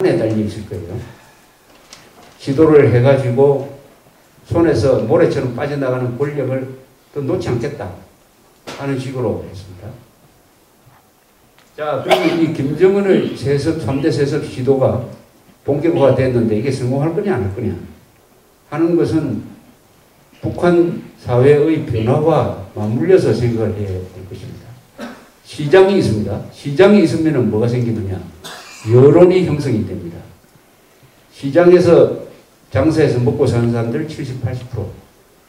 에 달려 있을 거예요. 시도를 해가지고 손에서 모래처럼 빠져나가는 권력을 또 놓지 않겠다 하는 식으로 했습니다. 자, 그리고 이 김정은의 세습, 3대 세습 시도가 본격화가 됐는데 이게 성공할 거냐 안 할 거냐 하는 것은 북한 사회의 변화와 맞물려서 생각을 해야 될 것입니다. 시장이 있습니다. 시장이 있으면 뭐가 생기느냐? 여론이 형성이 됩니다. 시장에서 장사해서 먹고 사는 사람들 70, 80%.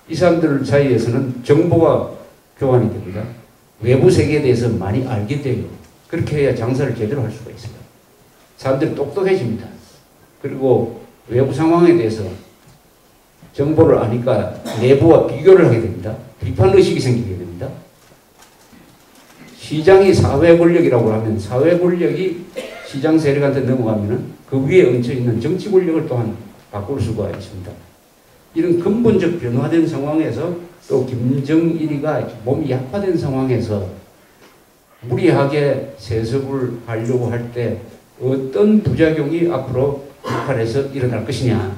이 사람들 사이에서는 정보가 교환이 됩니다. 외부 세계에 대해서 많이 알게 돼요. 그렇게 해야 장사를 제대로 할 수가 있어요. 사람들이 똑똑해집니다. 그리고 외부 상황에 대해서 정보를 아니까 내부와 비교를 하게 됩니다. 비판의식이 생기게 됩니다. 시장이 사회 권력이라고 하면 사회 권력이 시장 세력한테 넘어가면은 그 위에 얹혀있는 정치 권력을 또한 바꿀 수가 있습니다. 이런 근본적 변화된 상황에서 또 김정일이가 몸이 약화된 상황에서 무리하게 세습을 하려고 할 때 어떤 부작용이 앞으로 북한에서 일어날 것이냐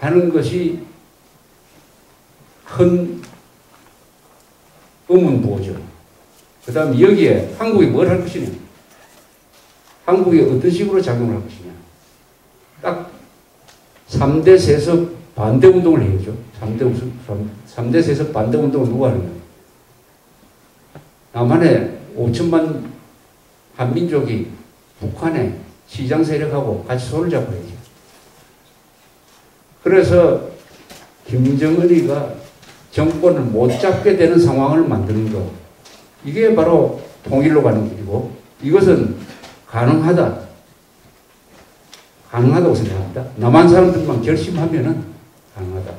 하는 것이 큰 의문부호죠. 그 다음 여기에 한국이 뭘 할 것이냐, 한국이 어떤 식으로 작용을 할 것이냐. 딱 3대 세습 반대 운동을 해야죠. 3대 세습 반대 운동을 누가 하느냐. 남한에 5천만 한민족이 북한의 시장 세력하고 같이 손을 잡고 해야죠. 그래서 김정은이가 정권을 못 잡게 되는 상황을 만드는 것, 이게 바로 통일로 가는 길이고, 이것은 가능하다고 생각합니다. 남한 사람들만 결심하면은 가능하다.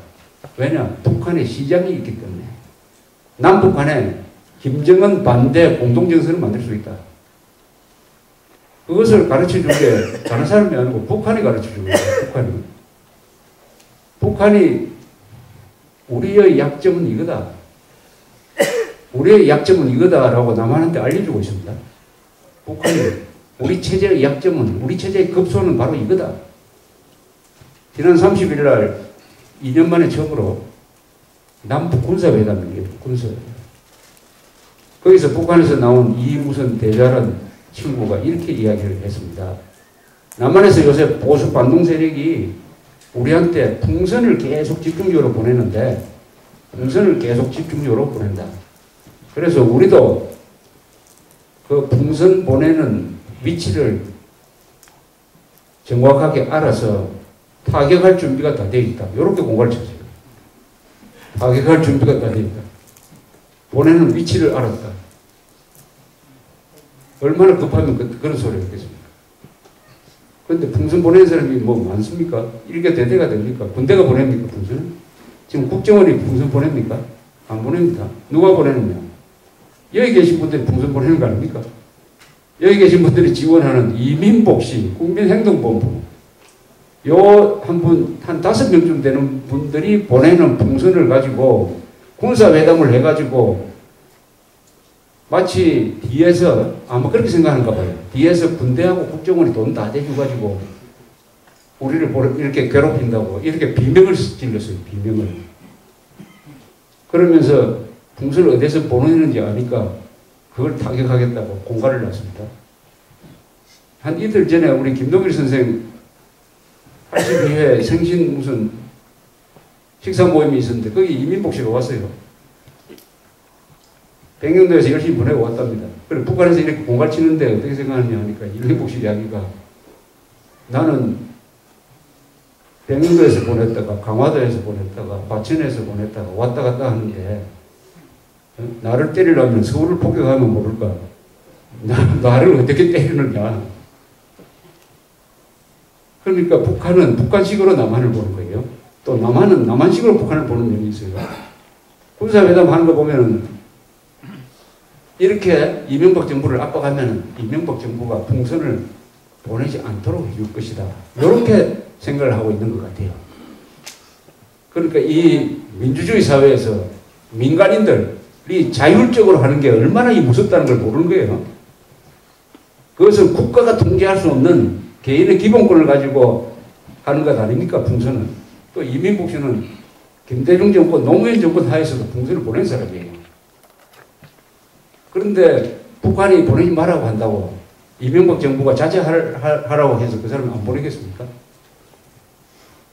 왜냐? 북한에 시장이 있기 때문에. 남북한에 김정은 반대 공동정서를 만들 수 있다. 그것을 가르쳐준 게 다른 사람이 아니고 북한이 가르쳐준 거예요. 북한이 우리의 약점은 이거다. 우리의 약점은 이거다라고 남한한테 알려주고 있습니다. 북한이 우리 체제의 약점은, 우리 체제의 급소는 바로 이거다. 지난 30일 날 2년 만에 처음으로 남북 군사회담을 해요. 군사회담. 거기서 북한에서 나온 이무선 대자란 친구가 이렇게 이야기를 했습니다. 남한에서 요새 보수 반동 세력이 우리한테 풍선을 계속 집중적으로 보내는데, 풍선을 계속 집중적으로 보낸다. 그래서 우리도 그 풍선 보내는 위치를 정확하게 알아서 타격할 준비가 다 되어 있다. 이렇게 공갈을 쳤어요. 타격할 준비가 다 되어 있다. 보내는 위치를 알았다. 얼마나 급하면 그런 소리를 했겠습니까? 그런데 풍선 보내는 사람이 뭐 많습니까? 이렇게 대대가 됩니까? 군대가 보냅니까, 풍선을? 지금 국정원이 풍선 보냅니까? 안 보냅니다. 누가 보내느냐? 여기 계신 분들이 풍선 보내는 거 아닙니까? 여기 계신 분들이 지원하는 이민복씨, 국민행동본부, 요 한 5명쯤 되는 분들이 보내는 풍선을 가지고 군사회담을 해가지고 마치 뒤에서, 아마 그렇게 생각하는가 봐요. 뒤에서 군대하고 국정원이 돈 다 대주가지고 우리를 이렇게 괴롭힌다고 이렇게 비명을 질렀어요. 비명을. 그러면서 풍선을 어디서 보내는지 아니까 그걸 타격하겠다고 공갈을 놨습니다. 한 이틀 전에 우리 김동일 선생 82회 생신 무슨 식사 모임이 있었는데 거기 이민복 씨가 왔어요. 백령도에서 열심히 보내고 왔답니다. 그래 북한에서 이렇게 공갈 치는데 어떻게 생각하느냐 하니까 이민복 씨 이야기가, 나는 백령도에서 보냈다가 강화도에서 보냈다가 과천에서 보냈다가 왔다 갔다 하는데 나를 때리려면 서울을 폭격하면 모를까. 나를 어떻게 때리느냐. 그러니까 북한은 북한식으로 남한을 보는 거예요. 또 남한은 남한식으로 북한을 보는 면이 있어요. 군사회담 하는 거 보면 이렇게 이명박 정부를 압박하면 이명박 정부가 풍선을 보내지 않도록 해줄 것이다. 이렇게 생각을 하고 있는 것 같아요. 그러니까 이 민주주의 사회에서 민간인들이 자율적으로 하는 게 얼마나 무섭다는 걸 모르는 거예요. 그것은 국가가 통제할 수 없는 개인의 기본권을 가지고 하는 것 아닙니까? 풍선은. 또 이민국 씨는 김대중 정권, 노무현 정권 하에서도 풍선을 보낸 사람이에요. 그런데 북한이 보내지 말라고 한다고 이명박 정부가 자제하라고 해서 그 사람이 안 보내겠습니까?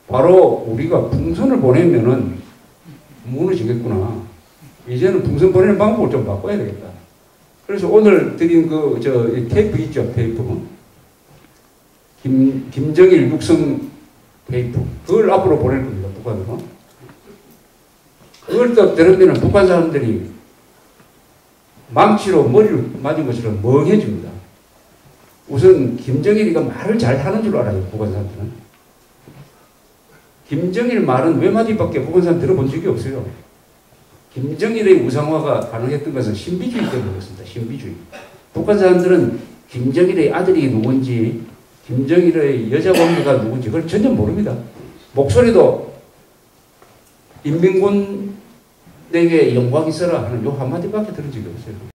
바로 우리가 풍선을 보내면은 무너지겠구나. 이제는 풍선 보내는 방법을 좀 바꿔야 되겠다. 그래서 오늘 드린 테이프 있죠, 테이프. 김정일 육성 테이프. 그걸 앞으로 보낼 겁니다, 북한으로. 그걸 또 들으면 북한 사람들이 망치로 머리를 맞은 것처럼 멍해집니다. 우선 김정일이가 말을 잘 하는 줄 알아요, 북한 사람들은. 김정일 말은 외마디밖에 북한 사람 들어본 적이 없어요. 김정일의 우상화가 가능했던 것은 신비주의 때문이었습니다. 신비주의. 북한 사람들은 김정일의 아들이 누군지, 김정일의 여자 관계가 누군지 그걸 전혀 모릅니다. 목소리도 인민군에게 영광이 있어라 하는 요 한마디밖에 들은 적이 없어요.